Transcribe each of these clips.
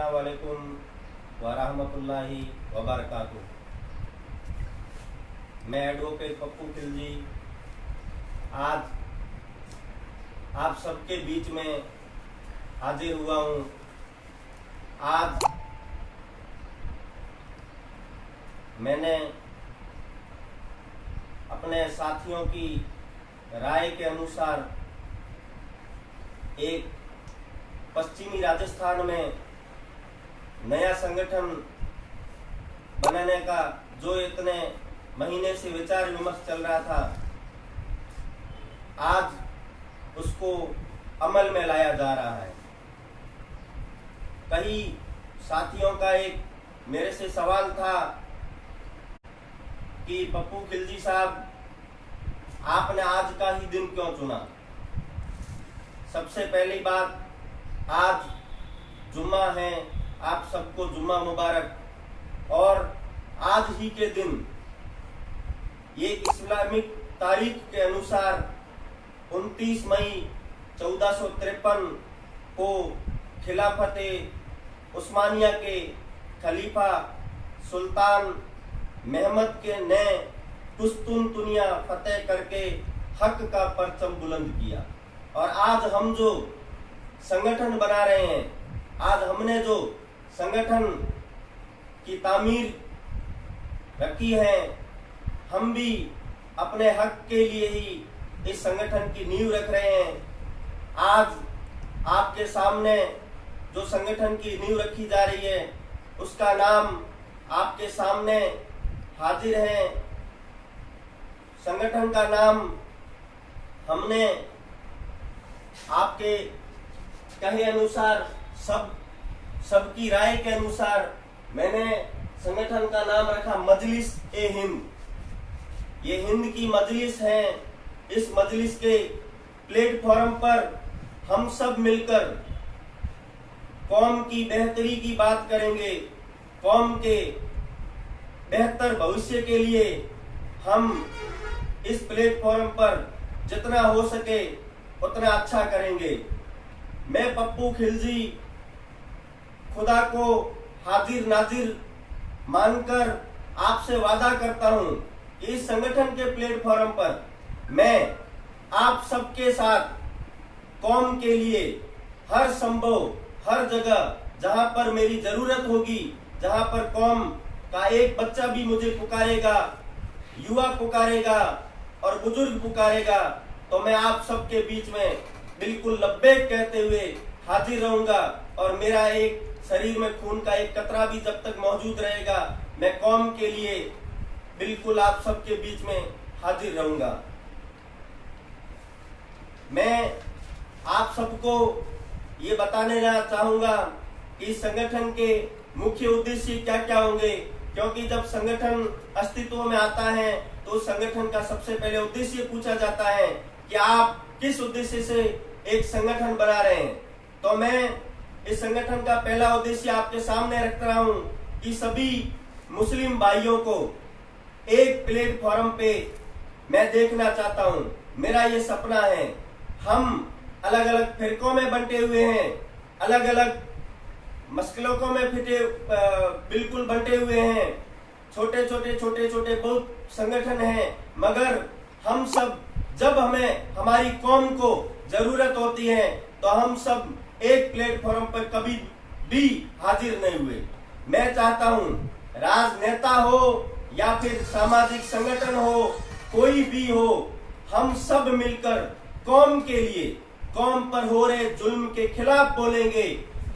अस्सलाम वालेकुम व रहमतुल्लाहि व बरकातुहू। मैं एडवोकेट पप्पू खिलजी आज आप सबके बीच में हाजिर हुआ हूँ। आज मैंने अपने साथियों की राय के अनुसार एक पश्चिमी राजस्थान में नया संगठन बनाने का जो इतने महीने से विचार विमर्श चल रहा था, आज उसको अमल में लाया जा रहा है। कई साथियों का एक मेरे से सवाल था कि पप्पू खिलजी साहब, आपने आज का ही दिन क्यों चुना? सबसे पहली बात, आज जुम्मा है, आप सबको जुम्मा मुबारक। और आज ही के दिन ये इस्लामिक तारीख के अनुसार 29 मई 1453 को खिलाफते उस्मानिया के खलीफा सुल्तान महमद के ने कुस्तुनतुनिया फतेह करके हक का परचम बुलंद किया। और आज हम जो संगठन बना रहे हैं, आज हमने जो संगठन की तामीर रखी है, हम भी अपने हक के लिए ही इस संगठन की नींव रख रहे हैं। आज आपके सामने जो संगठन की नींव रखी जा रही है, उसका नाम आपके सामने हाजिर है। संगठन का नाम हमने आपके कहे अनुसार, सबकी राय के अनुसार मैंने संगठन का नाम रखा मजलिस ए हिंद। ये हिंद की मजलिस है। इस मजलिस के प्लेटफॉर्म पर हम सब मिलकर कौम की बेहतरी की बात करेंगे। कौम के बेहतर भविष्य के लिए हम इस प्लेटफॉर्म पर जितना हो सके उतना अच्छा करेंगे। मैं पप्पू खिलजी खुदा को हाजिर नाजिर मानकर आपसे वादा करता हूं कि इस संगठन के प्लेटफॉर्म पर मैं आप सबके साथ कौम के लिए हर संभव, हर जगह जहां पर मेरी जरूरत होगी, जहां पर कौम का एक बच्चा भी मुझे पुकारेगा, युवा पुकारेगा और बुजुर्ग पुकारेगा, तो मैं आप सबके बीच में बिल्कुल लब्बैक कहते हुए हाजिर रहूंगा। और मेरा एक शरीर में खून का एक कतरा भी जब तक मौजूद रहेगा, मैं कौम के लिए बिल्कुल आप सबके बीच में हाजिर रहूंगा। मैं आप सबको ये बताने चाहूंगा कि इस संगठन के मुख्य उद्देश्य क्या क्या होंगे, क्योंकि जब संगठन अस्तित्व में आता है तो संगठन का सबसे पहले उद्देश्य पूछा जाता है कि आप किस उद्देश्य से एक संगठन बना रहे हैं। तो मैं इस संगठन का पहला उद्देश्य आपके सामने रख रहा हूं कि सभी मुस्लिम भाइयों को एक प्लेटफॉर्म पे मैं देखना चाहता हूं। मेरा ये सपना है। हम अलग अलग फिरकों में बंटे हुए हैं, अलग अलग मसलकों में बिल्कुल बंटे हुए हैं, छोटे छोटे बहुत संगठन हैं, मगर हम सब जब हमें हमारी कौम को जरूरत होती है तो हम सब एक प्लेटफॉर्म पर कभी भी हाजिर नहीं हुए। मैं चाहता हूं राजनेता हो या फिर सामाजिक संगठन हो, कोई भी हो, हम सब मिलकर कौम के लिए, कौम पर हो रहे जुल्म के खिलाफ बोलेंगे।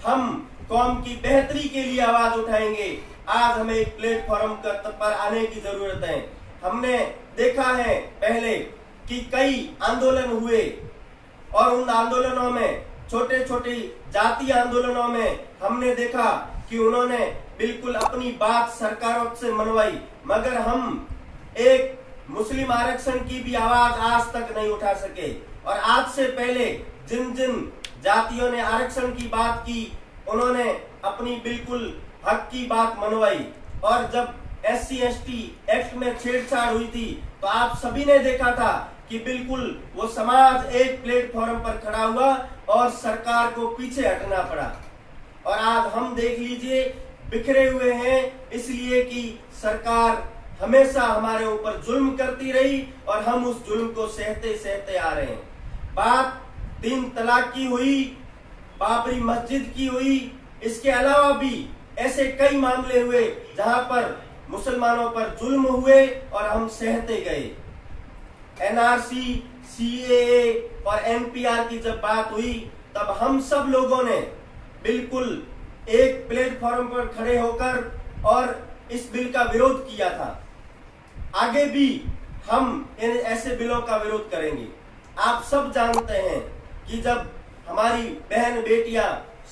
हम कौम की बेहतरी के लिए आवाज उठाएंगे। आज हमें एक प्लेटफॉर्म पर आने की जरूरत है। हमने देखा है पहले कि कई आंदोलन हुए और उन आंदोलनों में, छोटे छोटे जातीय आंदोलनों में हमने देखा कि उन्होंने बिल्कुल अपनी बात सरकारों से मनवाई, मगर हम एक मुस्लिम आरक्षण की भी आवाज आज तक नहीं उठा सके। और आज से पहले जिन जिन जातियों ने आरक्षण की बात की, उन्होंने अपनी बिल्कुल हक की बात मनवाई। और जब SC/ST एक्ट में छेड़छाड़ हुई थी तो आप सभी ने देखा था कि बिल्कुल वो समाज एक प्लेटफॉर्म पर खड़ा हुआ और सरकार को पीछे हटना पड़ा। और आज हम देख लीजिए बिखरे हुए हैं, इसलिए कि सरकार हमेशा हमारे ऊपर जुल्म करती रही और हम उस जुल्म को सहते सहते आ रहे हैं। बात 3 तलाक की हुई, बाबरी मस्जिद की हुई, इसके अलावा भी ऐसे कई मामले हुए जहां पर मुसलमानों पर जुल्म हुए और हम सहते गए। एनआरसी, सीएए और एनपीआर की जब बात हुई तब हम सब लोगों ने बिल्कुल एक प्लेटफॉर्म पर खड़े होकर और इस बिल का विरोध किया था। आगे भी हम इन ऐसे बिलों का विरोध करेंगे। आप सब जानते हैं कि जब हमारी बहन बेटियां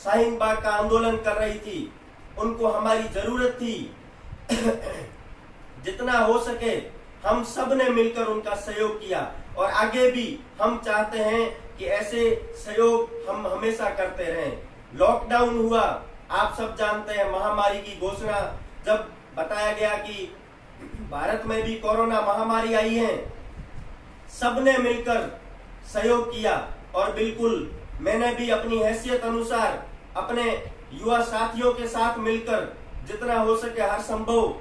शाहीन बाग का आंदोलन कर रही थी, उनको हमारी जरूरत थी। जितना हो सके हम सब ने मिलकर उनका सहयोग किया और आगे भी हम चाहते हैं कि ऐसे सहयोग हम हमेशा करते रहें। लॉकडाउन हुआ, आप सब जानते हैं, महामारी की घोषणा जब बताया गया कि भारत में भी कोरोना महामारी आई है, सबने मिलकर सहयोग किया और बिल्कुल मैंने भी अपनी हैसियत अनुसार अपने युवा साथियों के साथ मिलकर जितना हो सके हर संभव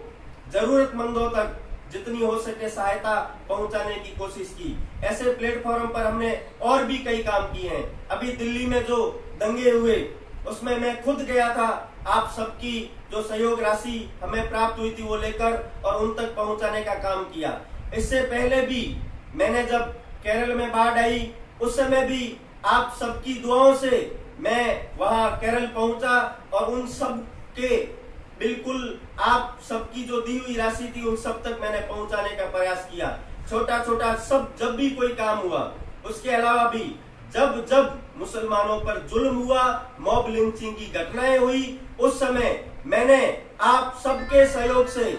जरूरतमंदों तक जितनी हो सके सहायता पहुंचाने की कोशिश की। ऐसे प्लेटफॉर्म पर हमने और भी कई काम किए हैं। अभी दिल्ली में जो दंगे हुए उसमें मैं खुद गया था, आप सबकी जो सहयोग राशि हमें प्राप्त हुई थी वो लेकर और उन तक पहुंचाने का काम किया। इससे पहले भी मैंने जब केरल में बाढ़ आई उस समय भी आप सबकी दुआओं से मैं वहां केरल पहुंचा और उन सब के बिल्कुल आप सबकी जो दी हुई राशि थी उन सब तक मैंने पहुंचाने का प्रयास किया। छोटा छोटा सब जब भी कोई काम हुआ, उसके अलावा भी जब जब मुसलमानों पर जुल्म हुआ, मॉब लिंचिंग की घटनाएं हुई, उस समय मैंने आप सबके सहयोग से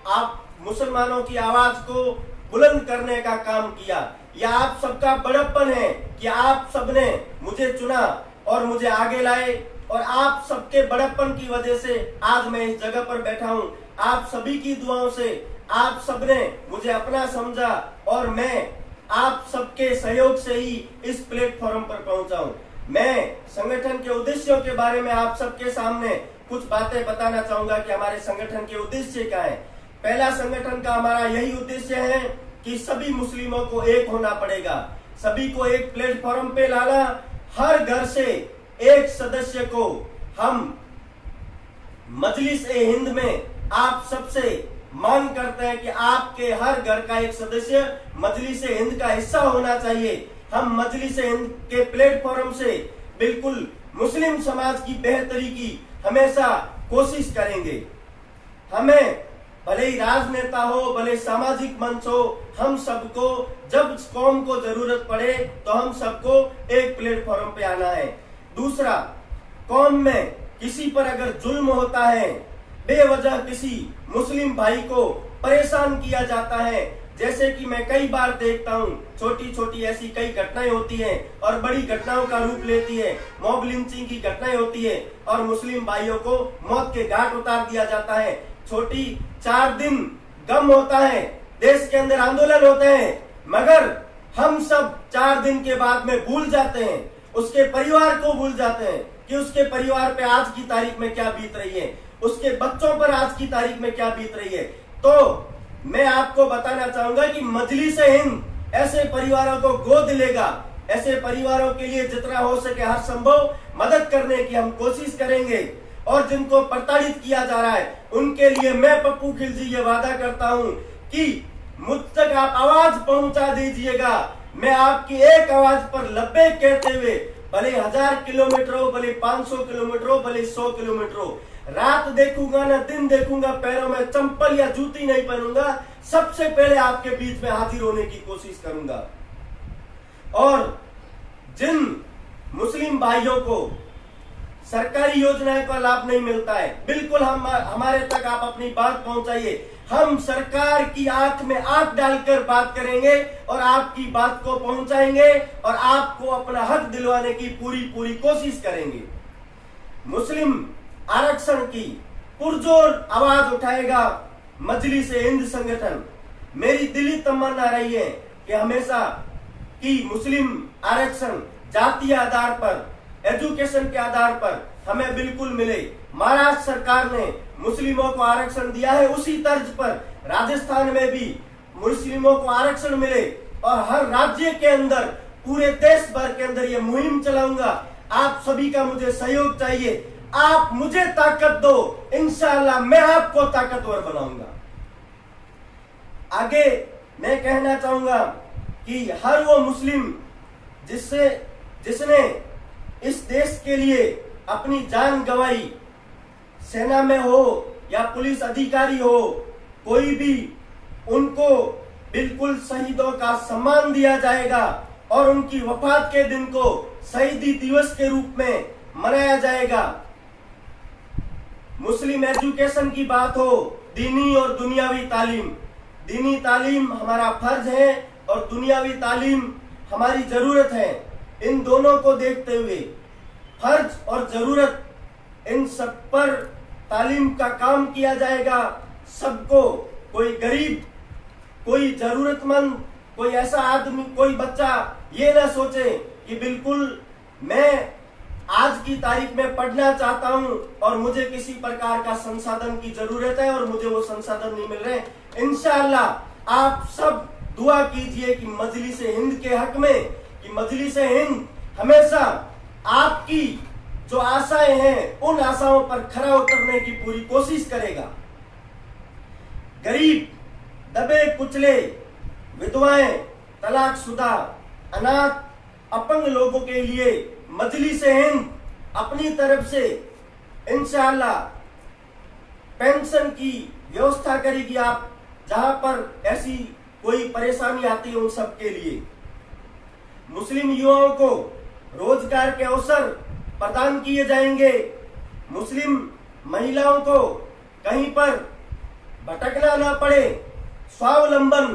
आप मुसलमानों की आवाज को बुलंद करने का काम किया। यह आप सबका बड़प्पन है कि आप सबने मुझे चुना और मुझे आगे लाए और आप सबके बड़प्पन की वजह से आज मैं इस जगह पर बैठा हूं। आप सभी की दुआओं से आप सबने मुझे अपना समझा और मैं आप सबके सहयोग से ही इस प्लेटफॉर्म पर पहुंचा हूं। मैं संगठन के उद्देश्यों के बारे में आप सबके सामने कुछ बातें बताना चाहूंगा कि हमारे संगठन के उद्देश्य क्या है। पहला, संगठन का हमारा यही उद्देश्य है कि सभी मुस्लिमों को एक होना पड़ेगा, सभी को एक प्लेटफॉर्म पे लाना। हर घर से एक सदस्य को हम मजलिस ए हिंद में आप सबसे मांग करते हैं कि आपके हर घर का एक सदस्य मजलिस ए हिंद का हिस्सा होना चाहिए। हम मजलिस ए हिंद के प्लेटफॉर्म से बिल्कुल मुस्लिम समाज की बेहतरी की हमेशा कोशिश करेंगे। हमें भले ही राजनेता हो, भले सामाजिक मंच हो, हम सबको जब कौम को जरूरत पड़े तो हम सबको एक प्लेटफॉर्म पे आना है। दूसरा, कौम में किसी पर अगर जुल्म होता है, बेवजह किसी मुस्लिम भाई को परेशान किया जाता है, जैसे कि मैं कई बार देखता हूँ, छोटी छोटी ऐसी कई घटनाएं होती हैं और बड़ी घटनाओं का रूप लेती है। मॉब लिंचिंग की घटनाएं होती है और मुस्लिम भाइयों को मौत के घाट उतार दिया जाता है। छोटी 4 दिन गम होता है, देश के अंदर आंदोलन होते हैं, मगर हम सब 4 दिन के बाद में भूल जाते हैं, उसके परिवार को भूल जाते हैं कि उसके परिवार पे आज की तारीख में क्या बीत रही है, उसके बच्चों पर आज की तारीख में क्या बीत रही है। तो मैं आपको बताना चाहूंगा कि मजलिस ए हिंद ऐसे परिवारों को गोद लेगा, ऐसे परिवारों के लिए जितना हो सके हर संभव मदद करने की हम कोशिश करेंगे। और जिनको प्रताड़ित किया जा रहा है उनके लिए मैं पप्पू खिलजी ये वादा करता हूं कि मुझ तक आप आवाज पहुंचा दीजिएगा। मैं आपकी एक आवाज पर लब्बैक कहते हुए, भले 1000 किलोमीटर हो, भले 500 किलोमीटर हो, भले 100 किलोमीटर हो, रात देखूंगा ना दिन देखूंगा, पैरों में चंपल या जूती नहीं पहनूंगा, सबसे पहले आपके बीच में हाजिर होने की कोशिश करूंगा। और जिन मुस्लिम भाइयों को सरकारी योजनाओं का लाभ नहीं मिलता है, बिल्कुल हमारे तक आप अपनी बात पहुंचाइए। हम सरकार की आंख में आंख डालकर बात करेंगे और आपकी बात को पहुंचाएंगे और आपको अपना हक दिलवाने की पूरी कोशिश करेंगे। मुस्लिम आरक्षण की पुरजोर आवाज उठाएगा मजलिस ए हिंद संगठन। मेरी दिली तमन्ना रही है कि हमेशा की मुस्लिम आरक्षण जातीय आधार पर एजुकेशन के आधार पर हमें बिल्कुल मिले। महाराष्ट्र सरकार ने मुस्लिमों को आरक्षण दिया है, उसी तर्ज पर राजस्थान में भी मुस्लिमों को आरक्षण मिले और हर राज्य के अंदर, पूरे देश भर के अंदर ये मुहिम चलाऊंगा। आप सभी का मुझे सहयोग चाहिए। आप मुझे ताकत दो, इंशाअल्लाह मैं आपको ताकतवर बनाऊंगा। आगे मैं कहना चाहूंगा कि हर वो मुस्लिम जिसने इस देश के लिए अपनी जान गंवाई, सेना में हो या पुलिस अधिकारी हो, कोई भी, उनको बिल्कुल शहीदों का सम्मान दिया जाएगा और उनकी वफात के दिन को शहीदी दिवस के रूप में मनाया जाएगा। मुस्लिम एजुकेशन की बात हो, दीनी और दुनियावी तालीम, दीनी तालीम हमारा फर्ज है और दुनियावी तालीम हमारी जरूरत है। इन दोनों को देखते हुए फर्ज और जरूरत, इन सब पर तालीम का काम किया जाएगा। सबको, कोई गरीब, कोई जरूरतमंद, कोई ऐसा आदमी, कोई बच्चा ये ना सोचे कि बिल्कुल मैं आज की तारीख में पढ़ना चाहता हूं और मुझे किसी प्रकार का संसाधन की जरूरत है और मुझे वो संसाधन नहीं मिल रहे। इंशाअल्लाह आप सब दुआ कीजिए कि मजलिस-ए हिंद के हक में, कि मजलिस-ए हिंद हमेशा आपकी जो आशाएं हैं उन आशाओं पर खरा उतरने की पूरी कोशिश करेगा। गरीब, दबे कुचले, विधवाएं, तलाकशुदा, अनाथ, अपंग लोगों के लिए मजलिस-ए हिंद अपनी तरफ से इंशाअल्लाह पेंशन की व्यवस्था करेगी। आप जहां पर ऐसी कोई परेशानी आती है उन सब के लिए। मुस्लिम युवाओं को रोजगार के अवसर प्रदान किए जाएंगे। मुस्लिम महिलाओं को कहीं पर भटकना ना पड़े, स्वावलंबन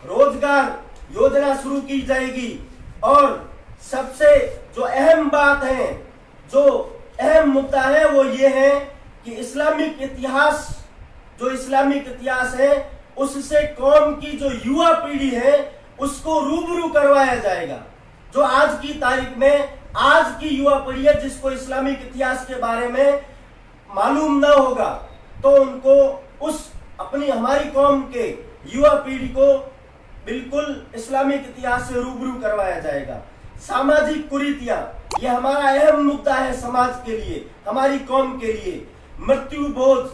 रोजगार योजना शुरू की जाएगी। और सबसे जो अहम बात है, जो अहम मुद्दा है, वो ये है कि इस्लामिक इतिहास, जो इस्लामिक इतिहास है उससे कौम की जो युवा पीढ़ी है उसको रूबरू करवाया जाएगा। जो आज की तारीख में आज की युवा पीढ़ी है जिसको इस्लामिक इतिहास के बारे में मालूम ना होगा, तो उनको उस अपनी हमारी कौम के युवा पीढ़ी को बिल्कुल इस्लामिक इतिहास से रूबरू करवाया जाएगा। सामाजिक कुरीतियां, ये हमारा अहम मुद्दा है समाज के लिए, हमारी कौम के लिए। मृत्यु बोझ,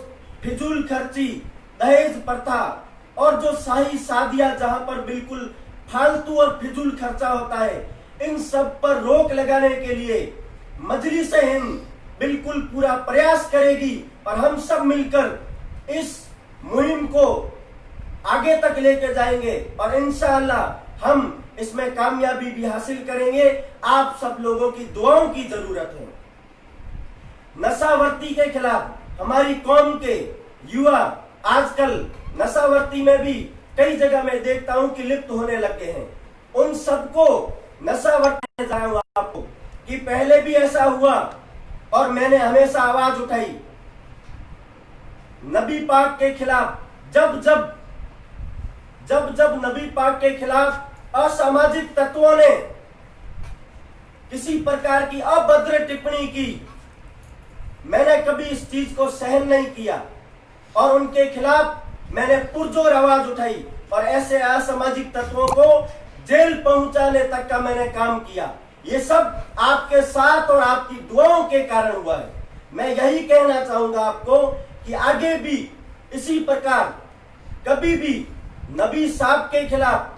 फिजूल खर्ची, दहेज प्रथा और जो शाही शादियां जहां पर बिल्कुल फालतू और फिजूल खर्चा होता है, इन सब पर रोक लगाने के लिए मजलिस-ए हिंद बिल्कुल पूरा प्रयास करेगी और हम सब मिलकर इस मुहिम को आगे तक लेकर जाएंगे और इंशाअल्लाह हम इसमें कामयाबी भी हासिल करेंगे। आप सब लोगों की दुआओं की जरूरत है। नशावर्ती के खिलाफ हमारी कौम के युवा आजकल नशावर्ती में भी कई जगह मैं देखता हूं कि लिप्त होने लगे हैं। उन सबको नशावर्ती बताऊंगा आपको कि पहले भी ऐसा हुआ और मैंने हमेशा आवाज उठाई। नबी पाक के खिलाफ जब नबी पाक के खिलाफ असामाजिक तत्वों ने किसी प्रकार की अभद्र टिप्पणी की, मैंने कभी इस चीज को सहन नहीं किया और उनके खिलाफ मैंने पुरजोर आवाज उठाई और ऐसे असामाजिक तत्वों को जेल पहुंचाने तक का मैंने काम किया। ये सब आपके साथ और आपकी दुआओं के कारण हुआ है। मैं यही कहना चाहूंगा आपको कि आगे भी इसी प्रकार कभी भी नबी साहब के खिलाफ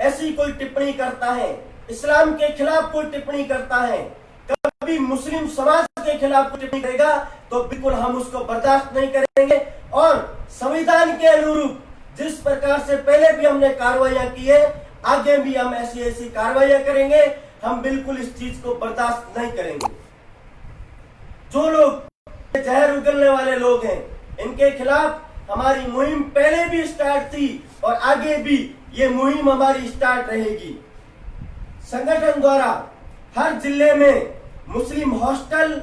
ऐसी कोई टिप्पणी करता है, इस्लाम के खिलाफ कोई टिप्पणी करता है, कभी मुस्लिम समाज के खिलाफ कोई टिप्पणी करेगा तो बिल्कुल हम उसको बर्दाश्त नहीं करेंगे और संविधान के अनुरूप जिस प्रकार से पहले भी हमने कार्रवाइयां की है, आगे भी हम ऐसी कार्रवाइयां करेंगे। हम बिल्कुल इस चीज को बर्दाश्त नहीं करेंगे। जो लोग जहर उगलने वाले लोग हैं, इनके खिलाफ हमारी मुहिम पहले भी स्टार्ट थी और आगे भी ये मुहिम हमारी स्टार्ट रहेगी। संगठन द्वारा हर जिले में मुस्लिम हॉस्टल,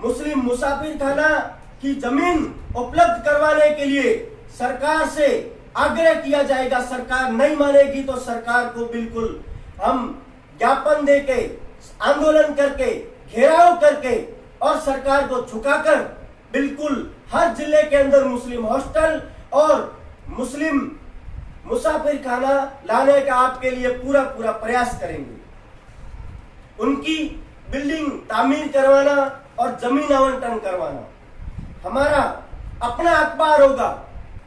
मुस्लिम मुसाफिर खाना की जमीन उपलब्ध करवाने के लिए सरकार से आग्रह किया जाएगा। सरकार नहीं मानेगी तो सरकार को बिल्कुल हम ज्ञापन देके, आंदोलन करके घेराव करके और सरकार को झुकाकर बिल्कुल हर जिले के अंदर मुस्लिम हॉस्टल और मुस्लिम मुसाफिर खाना लाने का आपके लिए पूरा पूरा प्रयास करेंगे। उनकी बिल्डिंग तामीर करवाना और जमीन आवंटन करवाना। हमारा अपना अखबार होगा,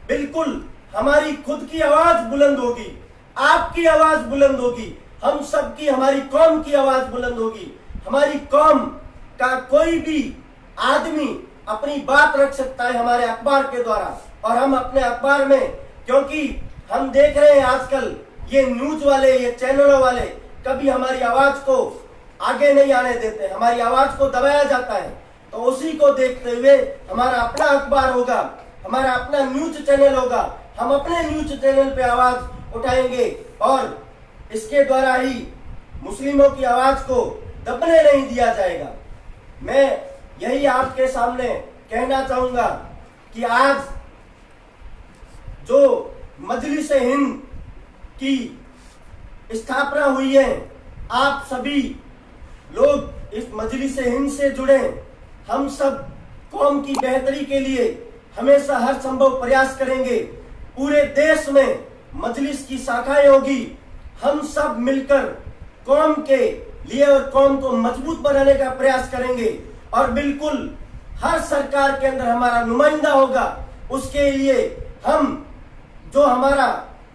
बिल्कुल हमारी खुद की आवाज बुलंद होगी, आपकी आवाज बुलंद होगी, हम सबकी, हमारी कौम की आवाज बुलंद होगी। हमारी कौम का कोई भी आदमी अपनी बात रख सकता है हमारे अखबार के द्वारा। और हम अपने अखबार में, क्योंकि हम देख रहे हैं आजकल ये न्यूज वाले, ये चैनलों वाले कभी हमारी आवाज को आगे नहीं आने देते, हमारी आवाज को दबाया जाता है। तो उसी को देखते हुए हमारा अपना अखबार होगा, हमारा अपना न्यूज चैनल होगा। हम अपने न्यूज चैनल पे आवाज उठाएंगे और इसके द्वारा ही मुस्लिमों की आवाज को दबने नहीं दिया जाएगा। मैं यही आपके सामने कहना चाहूंगा कि आज जो मजलिस हिंद की स्थापना हुई है, आप सभी लोग इस मजलिस हिंद से जुड़े। हम सब कौम की बेहतरी के लिए हमेशा हर संभव प्रयास करेंगे। पूरे देश में मजलिस की शाखाएं होगी। हम सब मिलकर कौम के लिए और कौम को मजबूत बनाने का प्रयास करेंगे और बिल्कुल हर सरकार के अंदर हमारा नुमाइंदा होगा। उसके लिए हम जो हमारा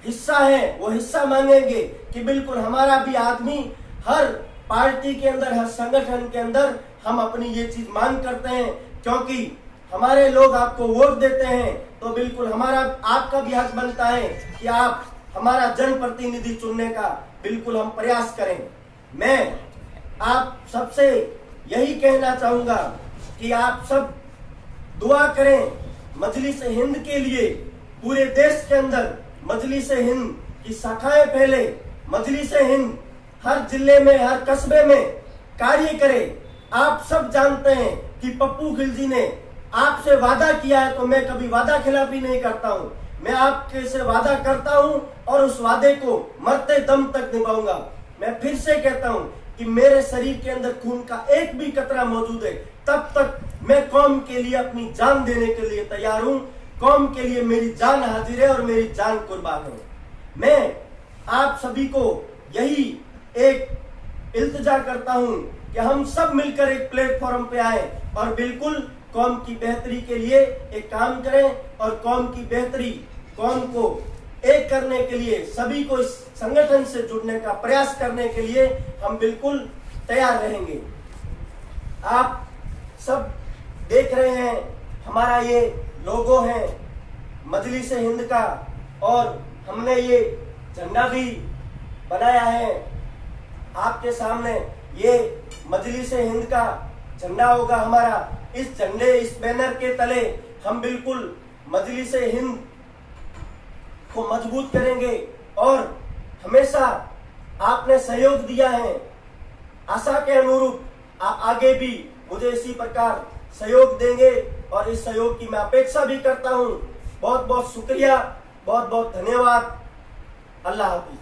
हिस्सा है वो हिस्सा मांगेंगे कि बिल्कुल हमारा भी आदमी हर पार्टी के अंदर, हर संगठन के अंदर हम अपनी ये चीज मांग करते हैं। क्योंकि हमारे लोग आपको वोट देते हैं तो बिल्कुल हमारा, आपका भी हक बनता है कि आप हमारा जनप्रतिनिधि चुनने का बिल्कुल हम प्रयास करें। मैं आप सबसे यही कहना चाहूंगा कि आप सब दुआ करें मजलिस हिंद के लिए। पूरे देश के अंदर मजलिस हिंद की शाखाएं फैले, मजलिस हिंद हर जिले में, हर कस्बे में कार्य करे। आप सब जानते हैं कि पप्पू खिलजी ने आपसे वादा किया है, तो मैं कभी वादा खिलाफी नहीं करता हूं। मैं आपके से वादा करता हूं और उस वादे को मरते दम तक निभाऊंगा। मैं फिर से कहता हूं कि मेरे शरीर के अंदर खून का एक भी कतरा मौजूद है, तब तक मैं कौम के लिए अपनी जान देने के लिए तैयार हूं। कौम के लिए मेरी जान हाजिर है और मेरी जान कुर्बान है। मैं आप सभी को यही एक इल्तिजा करता हूं कि हम सब मिलकर एक प्लेटफॉर्म पे आए और बिल्कुल कौम की बेहतरी के लिए एक काम करें और कौम की बेहतरी, कौम को एक करने के लिए, सभी को इस संगठन से जुड़ने का प्रयास करने के लिए हम बिल्कुल तैयार रहेंगे। आप सब देख रहे हैं हमारा ये लोगो है मजलिस हिंद का और हमने ये झंडा भी बनाया है आपके सामने। ये मजलिस हिंद का झंडा होगा हमारा। इस झंडे, इस बैनर के तले हम बिल्कुल मजलिस हिंद को मजबूत करेंगे और हमेशा आपने सहयोग दिया है, आशा के अनुरूप आप आगे भी मुझे इसी प्रकार सहयोग देंगे और इस सहयोग की मैं अपेक्षा भी करता हूं। बहुत बहुत शुक्रिया, बहुत बहुत धन्यवाद। अल्लाह हाफिज।